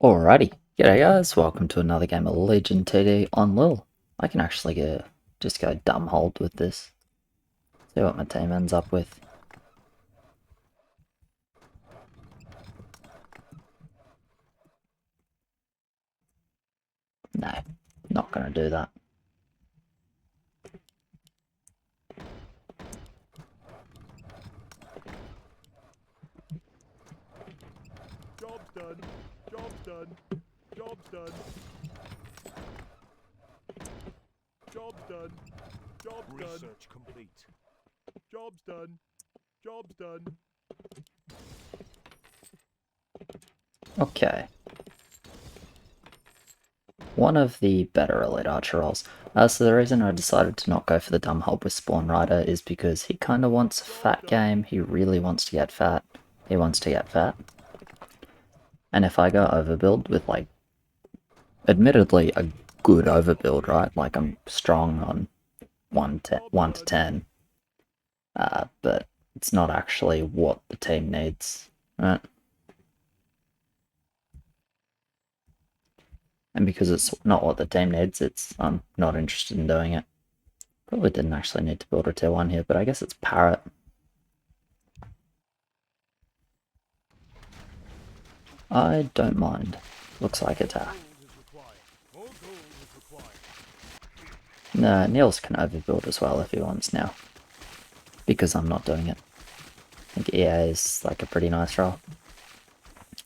Alrighty, g'day guys, welcome to another game of Legion TD on LIHL. I can actually just go dumb hold with this. See what my team ends up with. No, not gonna do that. Job's done. Job's done. Job's done. Job's done. Job's done. Research complete. Job's done. Job's done. Okay. One of the better elite archer roles. So the reason I decided to not go for the dumb hold with Spawn Rider is because he kinda wants a fat game, he really wants to get fat. He wants to get fat. And if I go overbuild with, like, admittedly a good overbuild, right? Like I'm strong on 1 to 10, but it's not actually what the team needs, right? And because it's not what the team needs, I'm not interested in doing it. Probably didn't actually need to build a tier 1 here, but I guess it's Parrot. I don't mind. Looks like attack. No, Niels can overbuild as well if he wants now. Because I'm not doing it. I think EA is like a pretty nice role.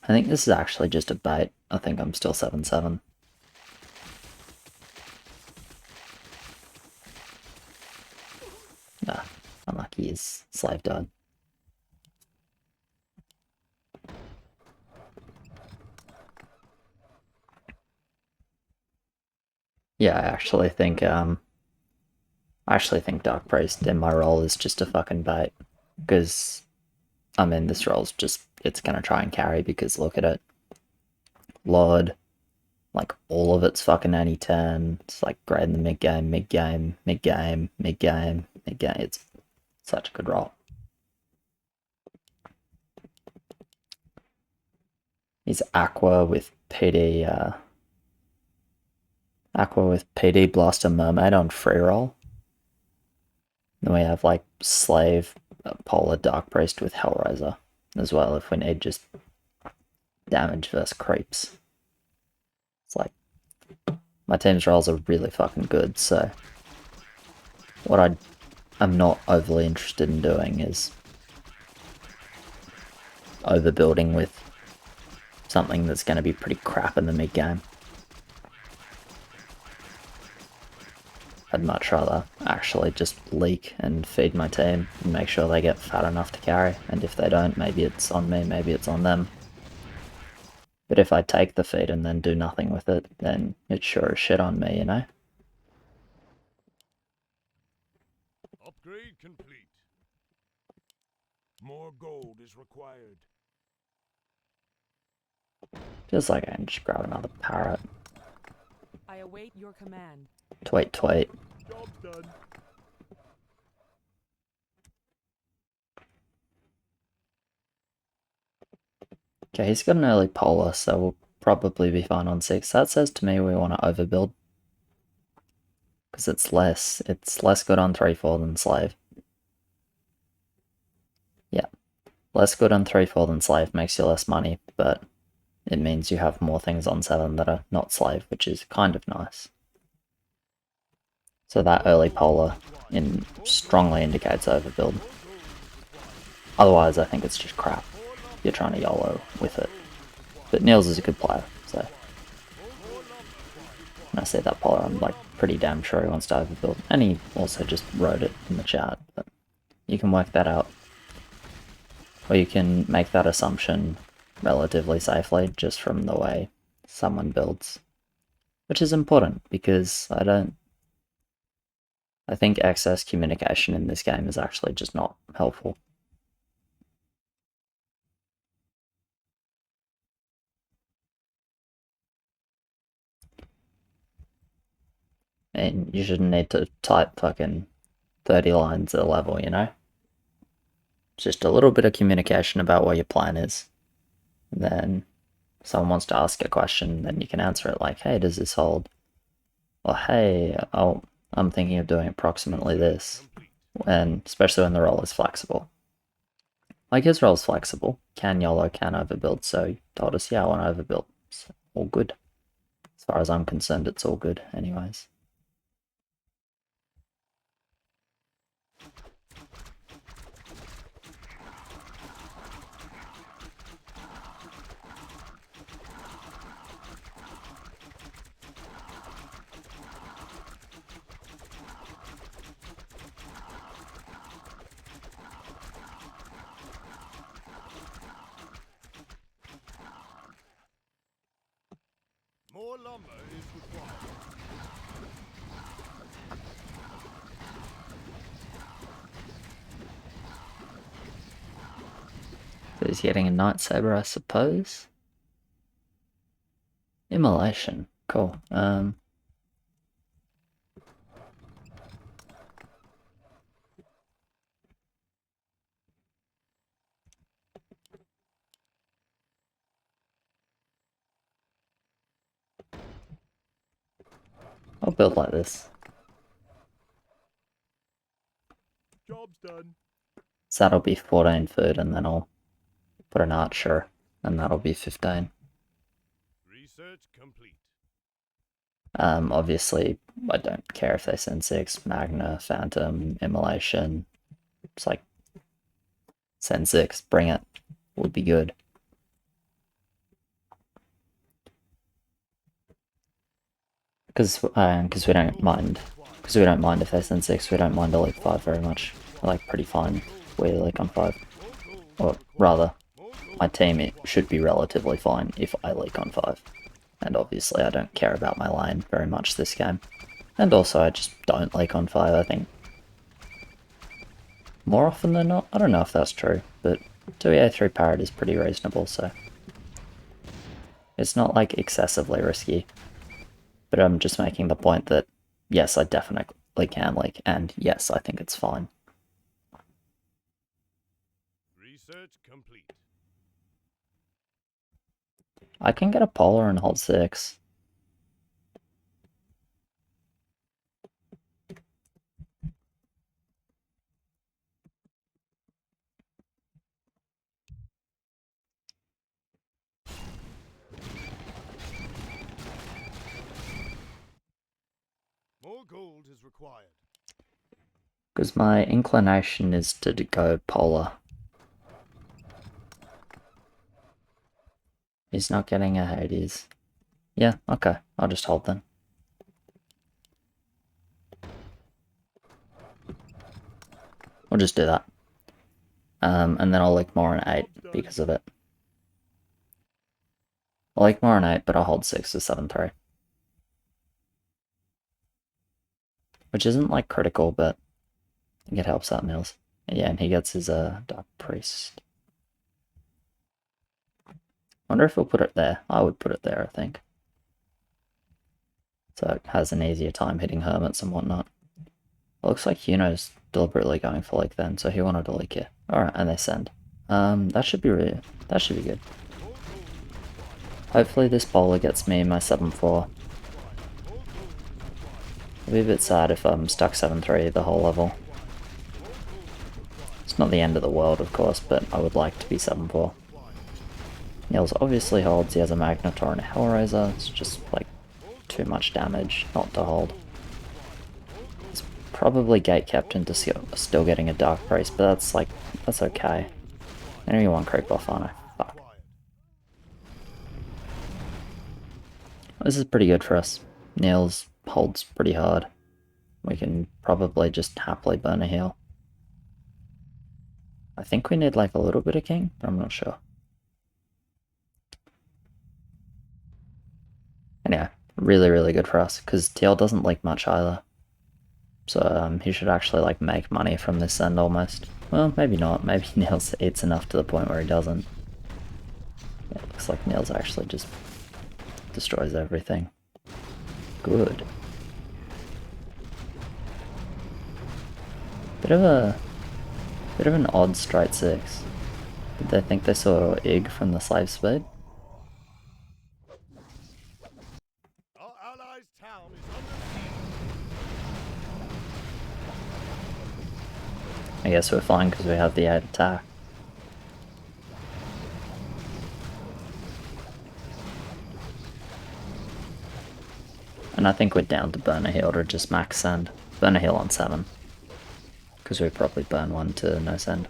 I think this is actually just a bait. I think I'm still 7-7. Nah, unlucky his slave died. Yeah, I actually think Dark Priest in my role is just a fucking bait. Because I mean this role's just it's gonna try and carry because look at it. Lord, like all of it's fucking 80-10. It's like great in the mid game, mid game, mid game, mid game, mid game. It's such a good role. He's Aqua with PD Blaster Mermaid on free roll. Then we have like Slave, Polar Dark Priest with Hellraiser as well if we need just damage versus creeps. It's like my team's rolls are really fucking good, so what I'm not overly interested in doing is overbuilding with something that's going to be pretty crap in the mid game. I'd much rather actually just leak and feed my team and make sure they get fat enough to carry, and if they don't, maybe it's on me, maybe it's on them. But if I take the feed and then do nothing with it, then it's sure as shit on me, you know? Upgrade complete. More gold is required. Feels like I can just grab another parrot. I await your command. Tweet, tweet. Job's done. Okay, he's got an early polar, so we'll probably be fine on 6. That says to me we want to overbuild. Because it's less good on 3-4 than Slave. Yeah. Less good on 3-4 than Slave makes you less money, but it means you have more things on 7 that are not Slave, which is kind of nice. So that early polar strongly indicates overbuild. Otherwise, I think it's just crap. You're trying to YOLO with it. But Niels is a good player, so when I see that polar, I'm like pretty damn sure he wants to overbuild. And he also just wrote it in the chat, but you can work that out. Or you can make that assumption relatively safely just from the way someone builds. Which is important, because I think excess communication in this game is actually just not helpful. And you shouldn't need to type fucking 30 lines at a level, you know? Just a little bit of communication about what your plan is. And then someone wants to ask a question, then you can answer it like, hey, does this hold? Or hey, I'm thinking of doing approximately this. And especially when the role is flexible. Like his role's flexible. Can YOLO, can overbuild, so he told us, yeah, I want to overbuild. It's all good. As far as I'm concerned, it's all good anyways. More lumber is required. So he's getting a Night Saber, I suppose. Immolation. Cool. I'll build like this. Job's done. So that'll be 14 food, and then I'll put an archer, and that'll be 15. Research complete. Obviously, I don't care if they send 6. Magna, Phantom, Immolation. It's like, send 6, bring it. Would be good. Because we don't mind. Because we don't mind if they send 6, we don't mind Elite 5 very much. I like pretty fine we leak on 5. Or rather, my team it should be relatively fine if I leak on 5. And obviously I don't care about my lane very much this game. And also I just don't leak on 5, I think. More often than not, I don't know if that's true, but 2EA3 parrot is pretty reasonable, so... It's not like excessively risky. But I'm just making the point that, yes, I definitely can leak, and yes, I think it's fine. Research complete. I can get a polar and hold 6. More gold is required. Because my inclination is to go polar. He's not getting a Hades. Yeah, okay, I'll just hold then. We'll just do that. And then I'll leak more in 8 because of it. I'll leak more in 8, but I'll hold 6 to 7-3. Which isn't like critical, but I think it helps out Nils. Yeah, and he gets his Dark Priest. Wonder if we'll put it there. I would put it there, I think. So it has an easier time hitting hermits and whatnot. It looks like Yuno's deliberately going for leak then, so he wanted to leak here. Alright, and they send. That should be good. Hopefully this bowler gets me my 7-4. I'll be a bit sad if I'm stuck 7-3 the whole level. It's not the end of the world, of course, but I would like to be 7-4. Niels obviously holds, he has a Magnetor and a Hellraiser, it's just like too much damage not to hold. He's probably gate kept into still getting a Dark Priest, but that's okay. I know you want creep off, aren't I? Fuck. This is pretty good for us. Niels holds pretty hard. We can probably just happily burn a heal. I think we need like a little bit of king, but I'm not sure. Anyway, really good for us, because TL doesn't leak much either. So he should actually like make money from this end almost. Well, maybe not. Maybe Niels eats enough to the point where he doesn't. Yeah, it looks like Niels actually just destroys everything. Good. Bit of an odd straight 6. Did they think they saw Ig from the slave speed? town is under siege. I guess we're fine because we have the 8 attack. And I think we're down to burn a heal to just max send. Burn a heal on 7. Because we probably burn 1 to no send.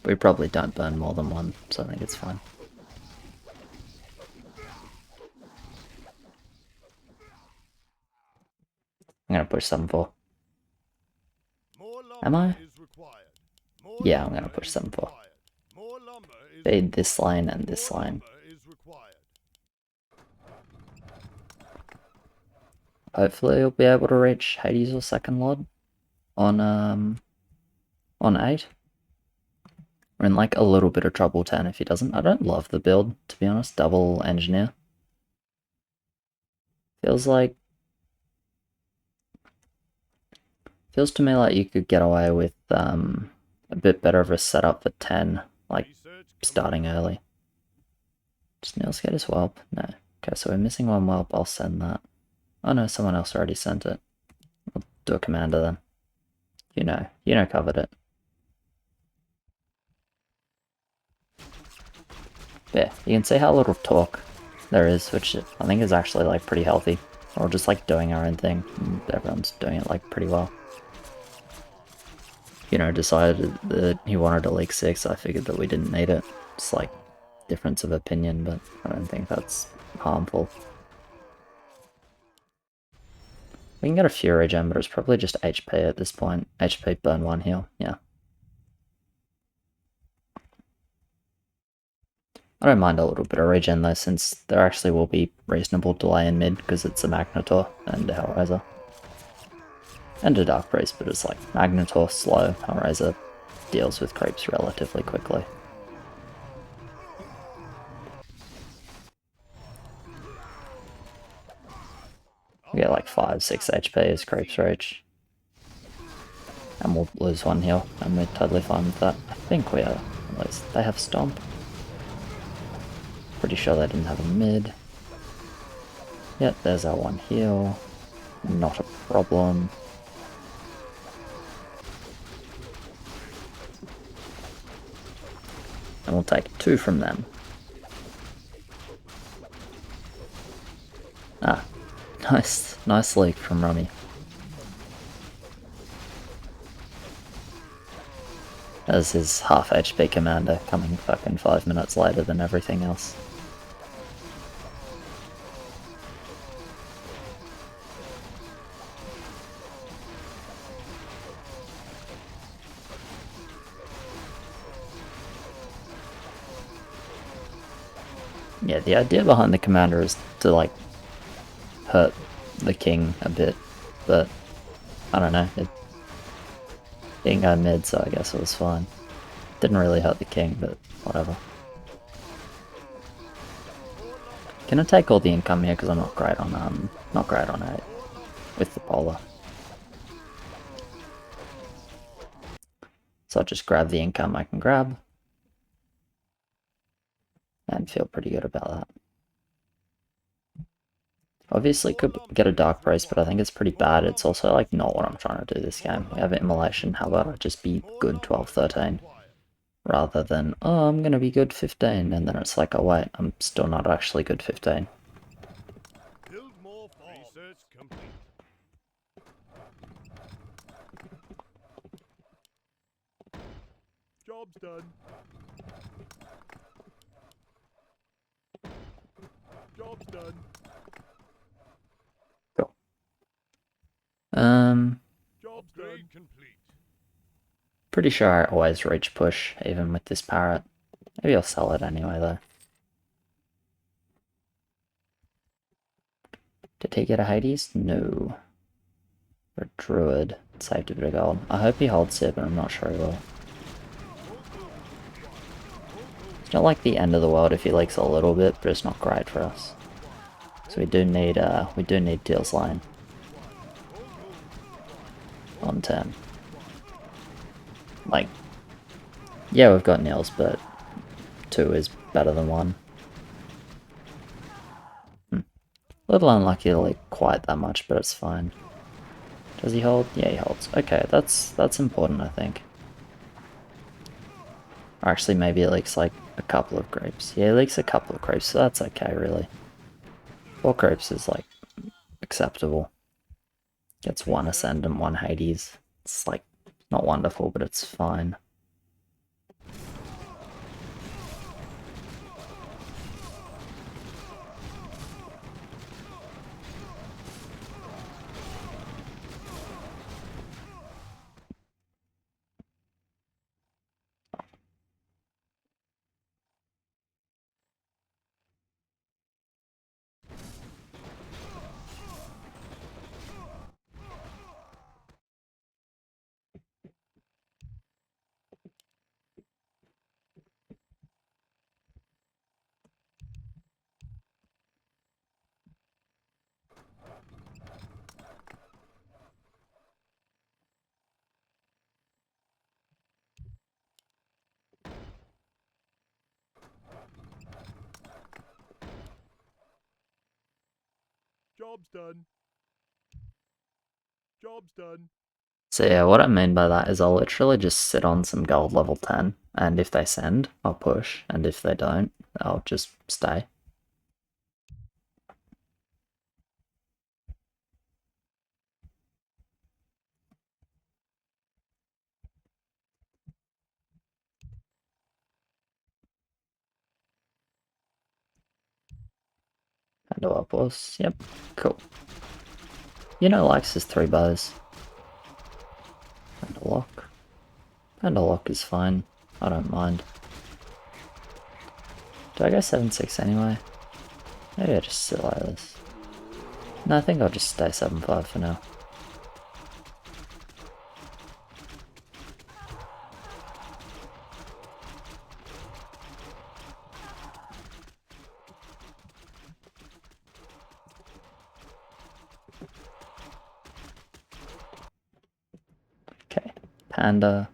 We probably don't burn more than 1, so I think it's fine. I'm gonna push 7-4. More Am lumber I? is required. More Yeah, I'm lumber gonna push is 7-4. required. More lumber is Fade this required. line and this More line. lumber is required. Hopefully he'll be able to reach Hades or Second Lord on 8. We're in like a little bit of trouble 10 if he doesn't. I don't love the build, to be honest. Double engineer. Feels to me like you could get away with a bit better of a setup for 10, like Research starting early. Does Nils get his whelp? No. Okay, so we're missing 1 whelp. I'll send that. Oh no, someone else already sent it. I'll do a commander then. You know covered it. Yeah, you can see how little talk there is, which I think is actually like pretty healthy. We're just like doing our own thing, and everyone's doing it like pretty well. Decided that he wanted a League 6, I figured that we didn't need it. It's like difference of opinion, but I don't think that's harmful. We can get a Fury gem, but it's probably just HP at this point. HP burn 1 heal, yeah. I don't mind a little bit of regen though, since there actually will be reasonable delay in mid, because it's a Magnetor and a Hellraiser. And a Dark Priest, but it's like Magnetor slow, Hellraiser deals with creeps relatively quickly. We get like 5-6 HP as creeps reach. And we'll lose 1 heal, and we're totally fine with that. I think we are, at least. They have Stomp. Pretty sure they didn't have a mid. Yep, there's our 1 heal. Not a problem. And we'll take 2 from them. Ah, nice leak from Rummy. As his half HP commander coming fucking 5 minutes later than everything else. Yeah, the idea behind the commander is to like hurt the king a bit, but I don't know, it didn't go mid, so I guess it was fine. Didn't really hurt the king, but whatever. Can I take all the income here because I'm not great on 8 with the polar. So I'll just grab the income I can grab. And feel pretty good about that. Obviously could get a Dark Priest, but I think it's pretty bad. It's also like not what I'm trying to do this game. We have Immolation, how about I just be good 12-13? Rather than, oh, I'm gonna be good 15, and then it's like, oh wait, I'm still not actually good 15. Build more research complete. Job's done. Job's done. Cool. Job's done. Upgrade complete. Pretty sure I always reach push, even with this parrot. Maybe I'll sell it anyway, though. Did he get a Hades? No. Or a Druid. Saved a bit of gold. I hope he holds it, but I'm not sure he will. It's not like the end of the world if he leaks a little bit, but it's not great for us. So we do need Deal's Lane. On 10. Like, yeah, we've got Nils, but 2 is better than 1. little unlucky to leak quite that much, but it's fine. Does he hold? Yeah, he holds. Okay, that's important, I think. Or actually, maybe it leaks like a couple of grapes. Yeah, it leaks a couple of grapes, so that's okay, really. 4 grapes is like acceptable. Gets 1 Ascendant, 1 Hades. It's like not wonderful, but it's fine. Job's done. Job's done. So yeah, what I mean by that is I'll literally just sit on some gold level 10, and if they send, I'll push, and if they don't, I'll just stay. Handle up boss. Yep, cool. Likes his 3 bows. Handle lock. Handle lock is fine. I don't mind. Do I go 7-6 anyway? Maybe I just sit like this. No, I think I'll just stay 7-5 for now. Okay, Panda.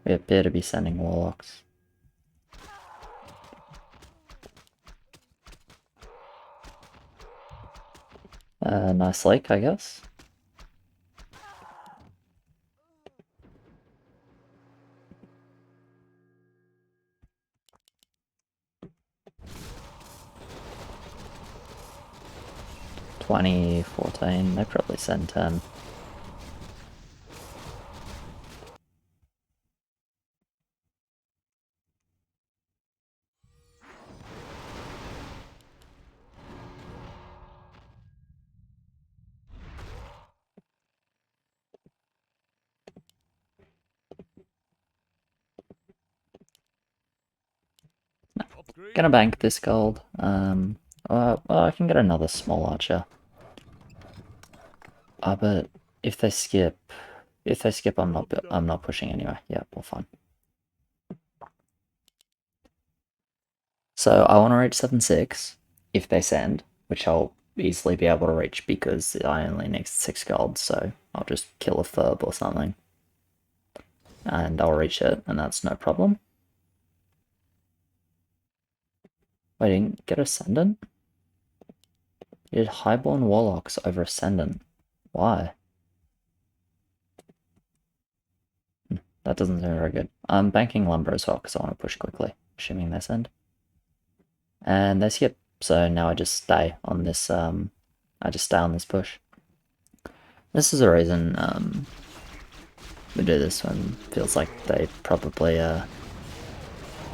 We appear to be sending warlocks. Nice lake, I guess. $20, $14, they probably send 10. Upgrade. Gonna bank this gold. Well, I can get another small archer. But if they skip, I'm not pushing anyway. Yeah, we're fine. So I want to reach 7-6 if they send, which I'll easily be able to reach because I only need 6 gold. So I'll just kill a furb or something, and I'll reach it, and that's no problem. Wait, I didn't get Ascendant? You did Highborn Warlocks over Ascendant. Why? That doesn't sound very good. I'm banking Lumber as well because I want to push quickly, assuming they send. And they skip, so now I just stay on this, push. This is a reason, we do this when it feels like they probably, or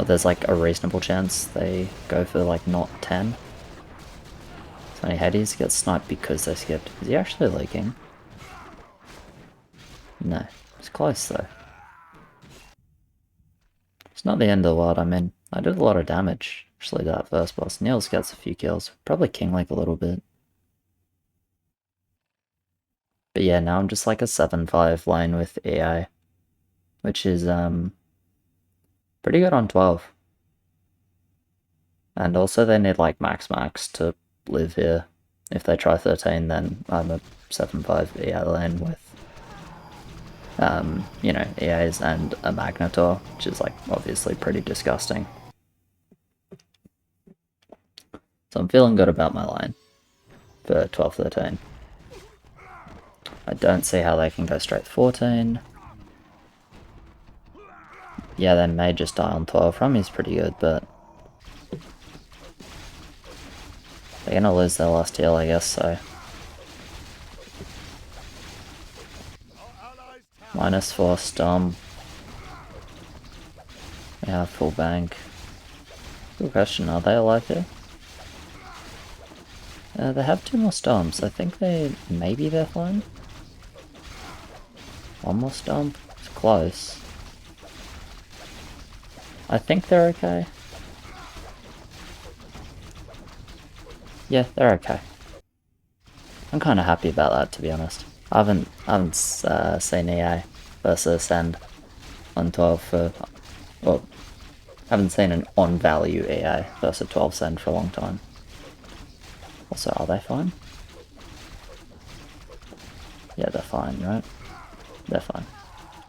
there's like a reasonable chance they go for like not 10. So Hades gets sniped because they skipped. Is he actually leaking? No. It's close though. It's not the end of the world. I mean, I did a lot of damage, actually, to that first boss. Niels gets a few kills. Probably King like a little bit. But yeah, now I'm just like a 7-5 lane with AI, which is pretty good on 12. And also they need like max to live here. If they try 13, then I'm a 7-5 EA lane with EAs and a Magnetor, which is like obviously pretty disgusting. So I'm feeling good about my lane. for 12-13. I don't see how they can go straight 14. Yeah, they may just die on 12. Rummy's pretty good, but they're gonna lose their last heal, I guess, so. -4 Stomp. We have full bank. Good question, are they alive here? They have 2 more Stomps. I think maybe they're fine. 1 more Stomp? It's close. I think they're okay. Yeah, they're okay. I'm kind of happy about that, to be honest. I haven't seen EA versus Send on 12 for, well, haven't seen an on value EA versus 12 Send for a long time. Also, are they fine? Yeah, they're fine, right? They're fine.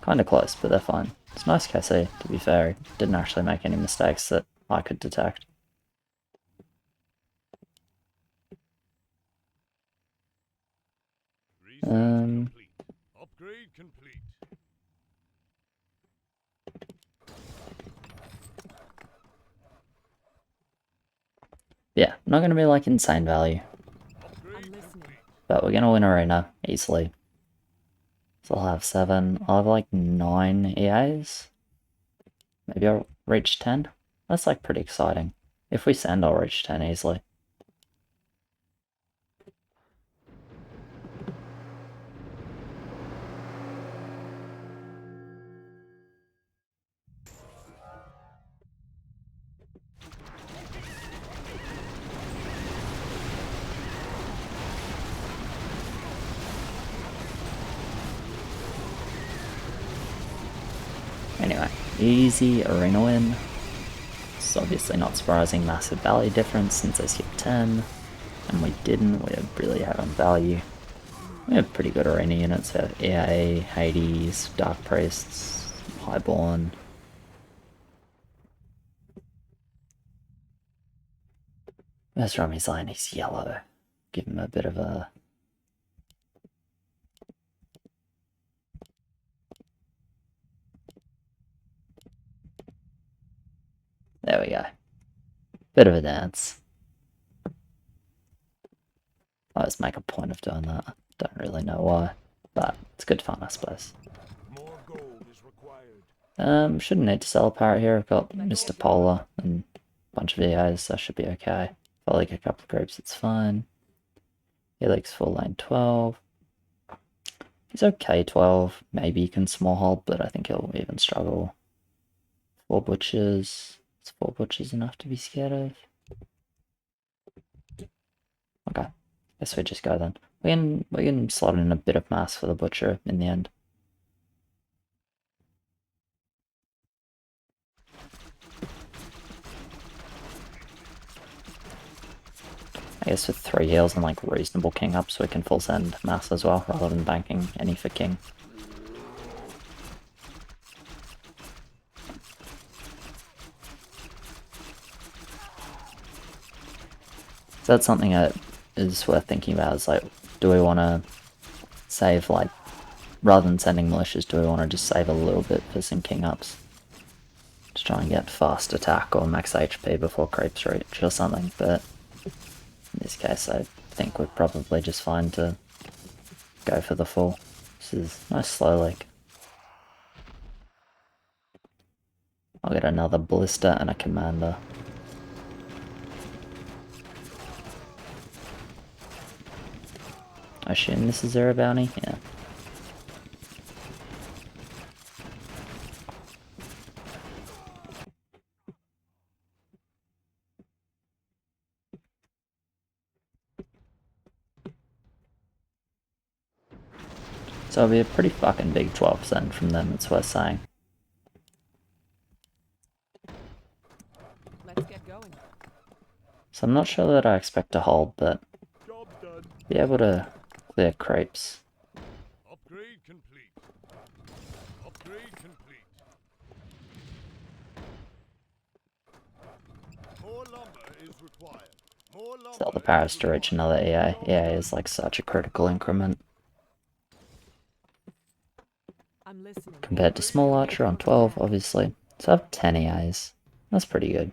Kind of close, but they're fine. It's nice KC, to be fair. He didn't actually make any mistakes that I could detect. Complete. Upgrade complete. Yeah, not going to be like insane value. I'm listening. But we're going to win arena easily. So I'll have 7. I'll have like 9 EAs. Maybe I'll reach 10. That's like pretty exciting. If we send, I'll reach 10 easily. Anyway, easy arena win. It's obviously not surprising, massive value difference since I skipped 10. And we didn't, we're really high on value. We have pretty good arena units, we have EA, Hades, Dark Priests, Highborn. Where's Rummy's line? He's yellow. Give him a bit of a... There we go. Bit of a dance. I always make a point of doing that. Don't really know why, but it's good fun, I suppose. More gold is required. Shouldn't need to sell a parrot here. I've got Mr. Polar and a bunch of EAs, so I should be okay. If I like a couple of groups, it's fine. Helix full lane 12. He's okay 12. Maybe he can small hold, but I think he'll even struggle. 4 butchers. Is 4 butchers enough to be scared of? Okay. Guess we just go then. We can slot in a bit of mass for the butcher in the end. I guess with 3 heals and like reasonable king ups, we can full send mass as well, rather than banking any for king. So that's something that is worth thinking about, is like, do we want to save, like, rather than sending militias, do we want to just save a little bit for some king ups? To try and get fast attack or max HP before creeps reach or something, but in this case I think we're probably just fine to go for the full. This is nice slow leg. I'll get another ballista and a commander. I assume this is zero bounty? Yeah. So it'll be a pretty fucking big 12% from them, it's worth saying. Let's get going. So I'm not sure that I expect to hold, but Job's done. be able to clear creeps. Upgrade complete. Upgrade complete. More lumber is required. More Sell the lumber Paris is to reach required. another EA. EA is like such a critical increment I'm listening. compared to small archer on 12, obviously. So I have 10 EAs. That's pretty good.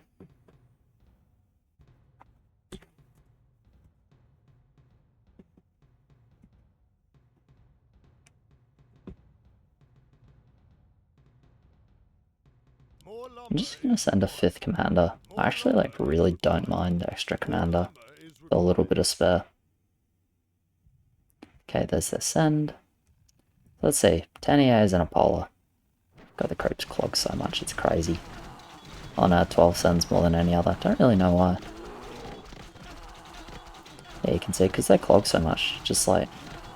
More lumber I'm just gonna is send a required. 5th commander. I actually like really don't mind extra commander. A little bit of spare. Okay, there's their send. Let's see, 10 EAs and a polar. God, the creeps clog so much, it's crazy. Oh no, 12 sends more than any other. Don't really know why. Yeah, you can see, because they clog so much. Just like,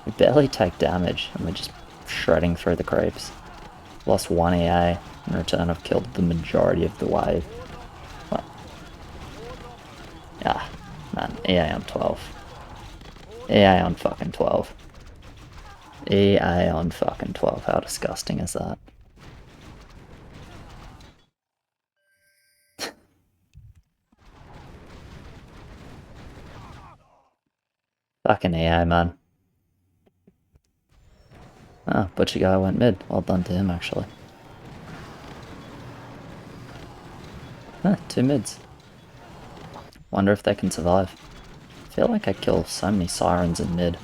we barely take damage, and we're just shredding through the creeps. Lost 1 EA. In return, I've killed the majority of the wave. What? Yeah, man, EA on 12. EA on fucking 12. EA on fucking 12. How disgusting is that? Fucking EA, man. Ah, butcher guy went mid. Well done to him, actually. Huh, 2 mids. Wonder if they can survive. I feel like I kill so many sirens in mid.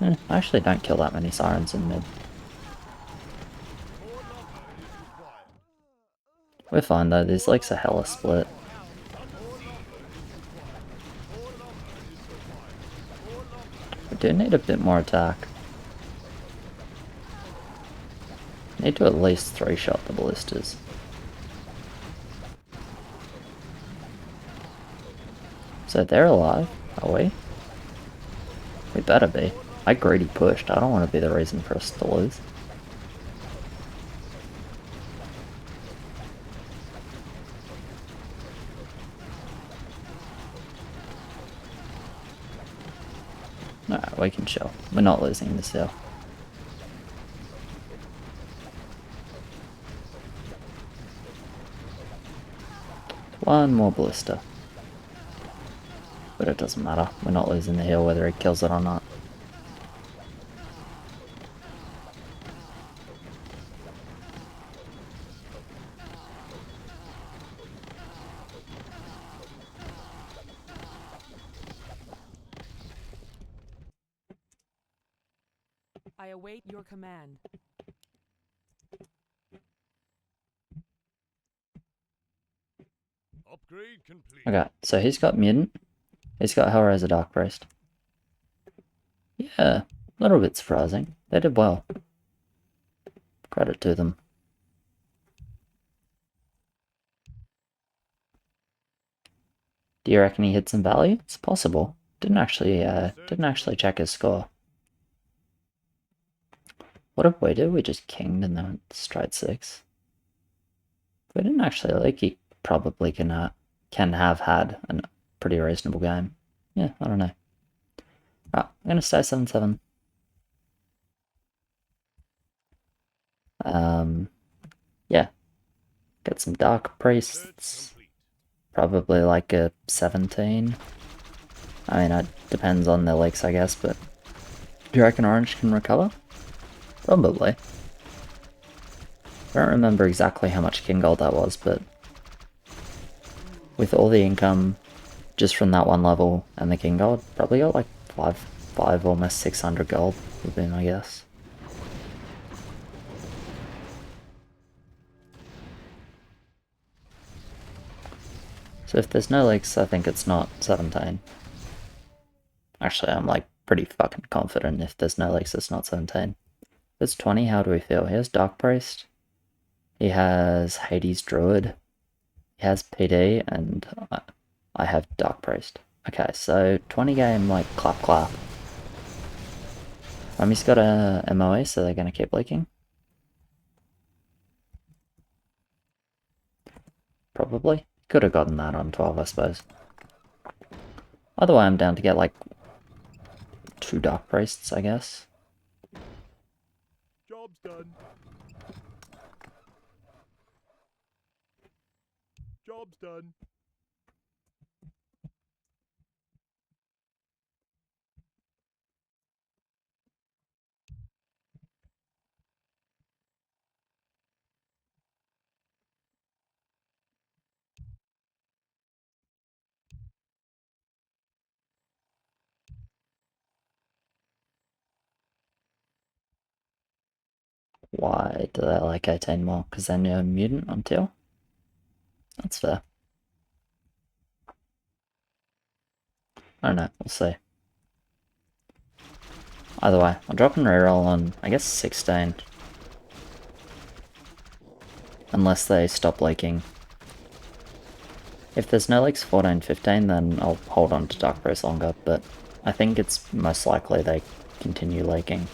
I actually don't kill that many sirens in mid. We're fine though, these leaks are hella split. We do need a bit more attack. Need to at least 3-shot the ballistas. So they're alive, are we? We better be. I greedy pushed, I don't want to be the reason for us to lose. Alright, we can chill. We're not losing this hill. One more ballista. But it doesn't matter. We're not losing the hill whether he kills it or not. I await your command. Upgrade complete. Okay, so he's got Mutant. He's got Hellraiser Dark Priest. Yeah, a little bit surprising. They did well. Credit to them. Do you reckon he hit some value? It's possible. Didn't actually check his score. What did we do? We just kinged and then went straight 6. We didn't actually like. He probably can have had a pretty reasonable game. Yeah, I don't know. Right, I'm gonna stay 7-7. Yeah. Get some Dark Priests. Probably like a 17. I mean, it depends on the leaks, I guess, but do you reckon Orange can recover? Probably. I don't remember exactly how much King Gold that was, but with all the income just from that one level and the King Gold, probably got like 5, almost 600 gold would be my guess. So if there's no leaks, I think it's not 17. Actually, I'm like pretty fucking confident if there's no leaks, it's not 17. If it's 20, how do we feel? He has Dark Priest. He has Hades Druid. He has PD, and I have Dark Priest. Okay, so 20 game, like, clap. Mummy's got a MOE, so they're gonna keep leaking. Probably. Could have gotten that on 12, I suppose. Either way, I'm down to get, like, 2 Dark Priests, I guess. Job's done. Job's Job's done. Why do they like 18 more? Because then you're a mutant until? That's fair. I don't know, we'll see. Either way, I'll drop and reroll on, I guess, 16. Unless they stop leaking. If there's no leaks 14, 15, then I'll hold on to Dark Priest longer, but I think it's most likely they continue leaking.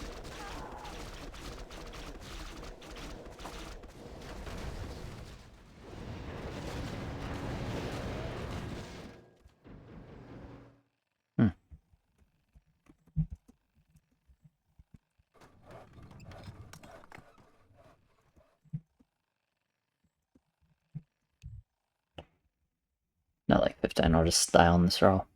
No, like 15, I'll just stay on this roll.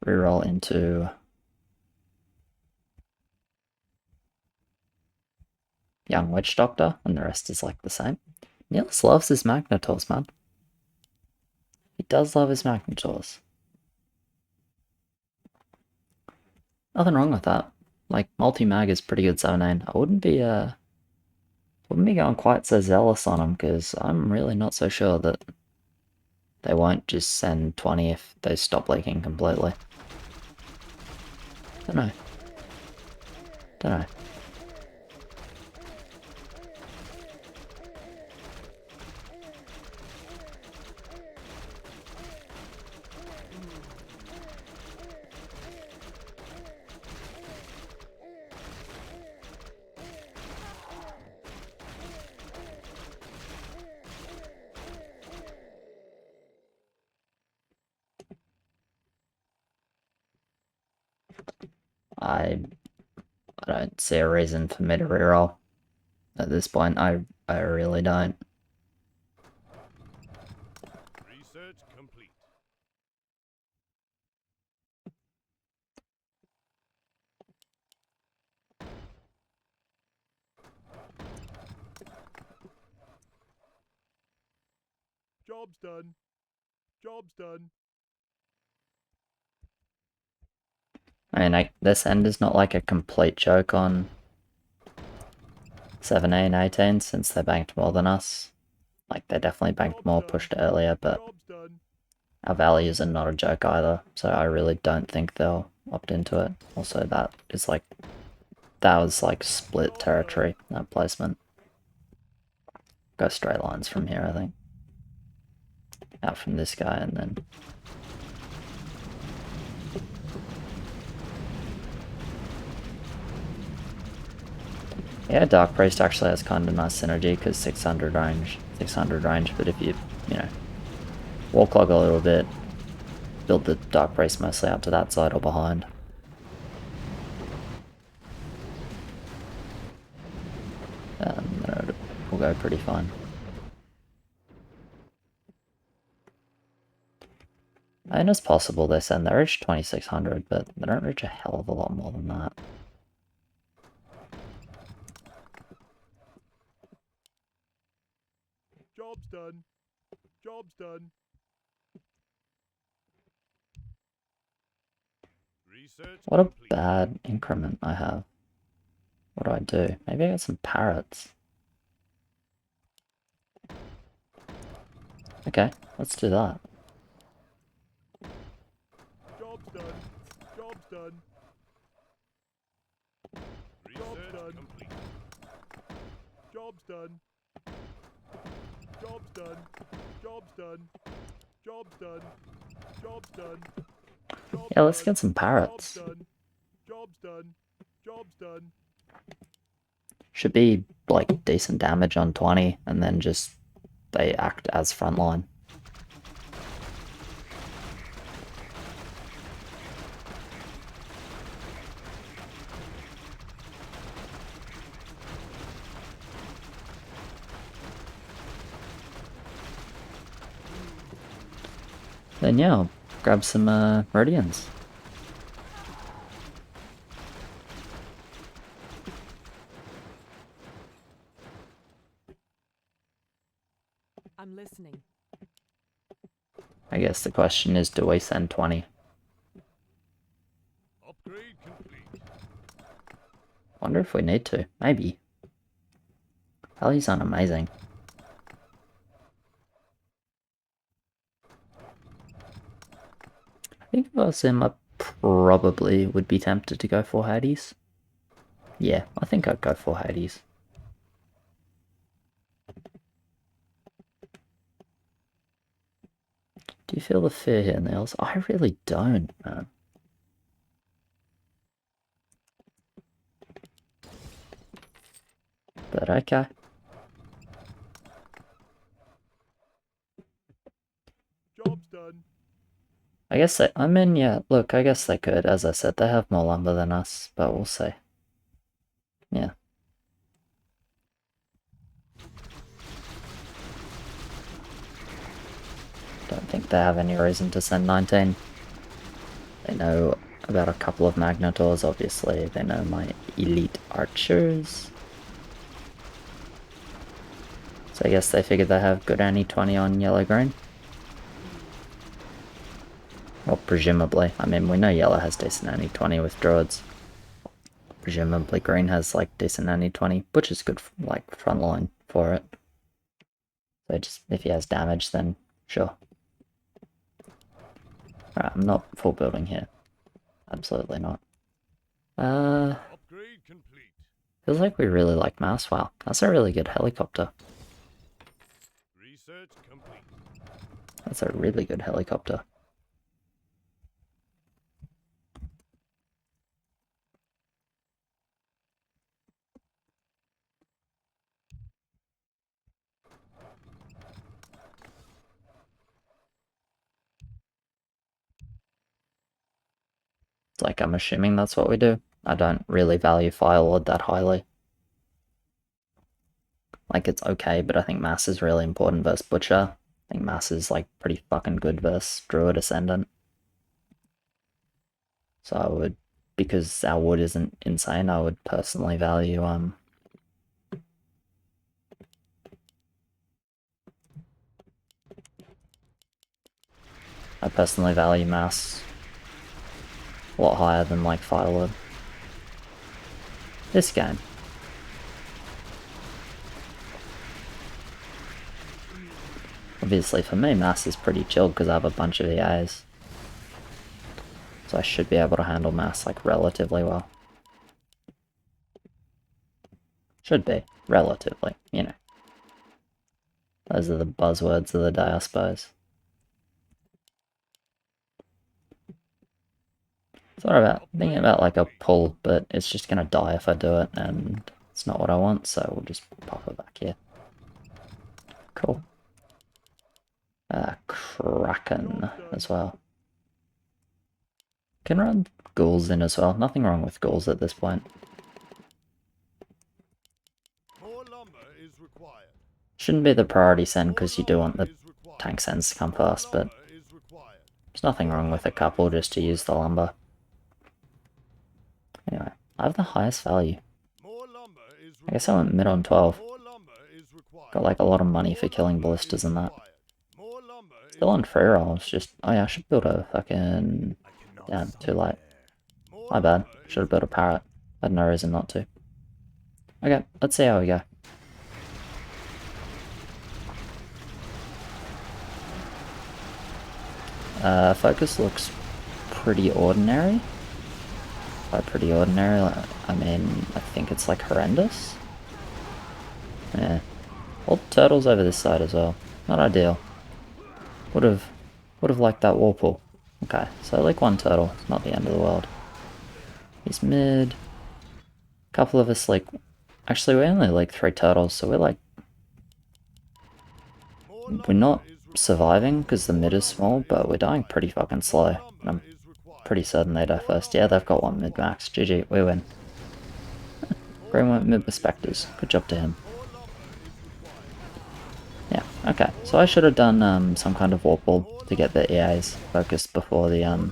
Reroll into Young Witch Doctor, and the rest is like the same. Niels loves his Magnetors, man. He does love his Magnetors. Nothing wrong with that. Like, multi-mag is pretty good 17. I wouldn't be going quite so zealous on them, because I'm really not so sure that they won't just send 20 if they stop leaking completely. Don't know. Don't know. I don't see a reason for me to reroll at this point. I really don't. Research complete. Job's done. Job's done. I mean, this end is not like a complete joke on 17, 18, since they banked more than us. Like, they definitely banked more, pushed earlier, but Job's done. our values are not a joke either, so I really don't think they'll opt into it. Also, that was like split territory, that placement. Go straight lines from here, I think. Out from this guy, and then... Yeah, Dark Priest actually has kind of nice synergy, because 600 range, but if you know, wall clog a little bit, build the Dark Priest mostly out to that side or behind. We'll go pretty fine. And it's possible they send they reach 2600, but they don't reach a hell of a lot more than that. Job's done. Job's done. Research What a complete. bad increment I have. What do I do? Maybe I get some parrots. Okay, let's do that. Job's done. Job's done. Research done. complete. Job's done. Job's done. Job's done. Job's done. Job's done. Job's Yeah, let's done. get some parrots. Job's done. Job's done. Job's done. Should be like decent damage on 20, and then just they act as frontline. then yeah, I'll grab some meridians. I'm listening. I guess the question is, do we send 20? Upgrade complete. Wonder if we need to. Maybe. Values aren't amazing. I think if I was him, I probably would be tempted to go for Hades. Yeah, I think I'd go for Hades. Do you feel the fear here, Niels? I really don't, man. But okay. Job's done. I guess they, I mean, yeah, look, I guess they could. As I said, they have more lumber than us, but we'll see. Yeah. Don't think they have any reason to send 19. They know about a couple of Magnators, obviously. They know my elite archers. So I guess they figured they have good anti-20 on yellow-green. Well, presumably. I mean, we know yellow has decent anti-20 with druids. Presumably green has, like, decent anti-20, which is good, like, front line for it. So just, if he has damage, then sure. Alright, I'm not full building here. Absolutely not. Upgrade complete. Feels like we really like Mass. Wow, that's a really good helicopter. Research complete. That's a really good helicopter. It's like, I'm assuming that's what we do. I don't really value Firelord that highly. Like, it's okay, but I think Mass is really important versus Butcher. I think Mass is, like, pretty fucking good versus Druid Ascendant. So I would, because our wood isn't insane, I would personally value, I personally value Mass a lot higher than, like, Firelord. This game. Obviously, for me, Mass is pretty chill because I have a bunch of EAs. So I should be able to handle Mass, like, relatively well. Should be. Relatively, you know. Those are the buzzwords of the day, I suppose. Thinking about like a pull, but it's just gonna die if I do it, and it's not what I want, so we'll just pop it back here. Cool. Kraken as well. Can run ghouls in as well. Nothing wrong with ghouls at this point. More lumber is required. Shouldn't be the priority send because you do want the tank sends to come first, but there's nothing wrong with a couple just to use the lumber. Anyway, I have the highest value. I guess I went mid on 12. Got like a lot of money for killing ballistas and that. Still on free rolls, just, oh yeah, I should build a fucking, yeah, too late. My bad, should have built a parrot. I had no reason not to. Okay, let's see how we go. Focus looks pretty ordinary. By pretty ordinary, I mean, I think it's like horrendous. Yeah. All the turtles over this side as well. Not ideal. Would have liked that Warpool. Okay, so like one turtle, it's not the end of the world. He's mid. A couple of us like, actually we only like 3 turtles, so we're not surviving because the mid is small, but we're dying pretty fucking slow. And I'm pretty certain they die first. Yeah, they've got 1 mid max. GG, we win. Green went mid with Spectres. Good job to him. Yeah, okay. So I should have done some kind of Warpool. to get the EAs focused before the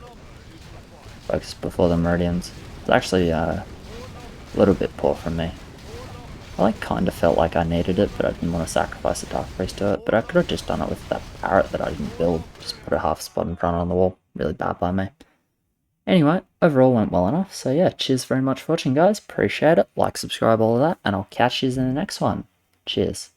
Meridians. It's actually a little bit poor from me. I like kind of felt like I needed it, but I didn't want to sacrifice a Dark Priest to it. But I could have just done it with that parrot that I didn't build. Just put a half spot in front on the wall. Really bad by me. Anyway, overall went well enough. So yeah, cheers very much for watching, guys. Appreciate it. Like, subscribe, all of that, and I'll catch you in the next one. Cheers.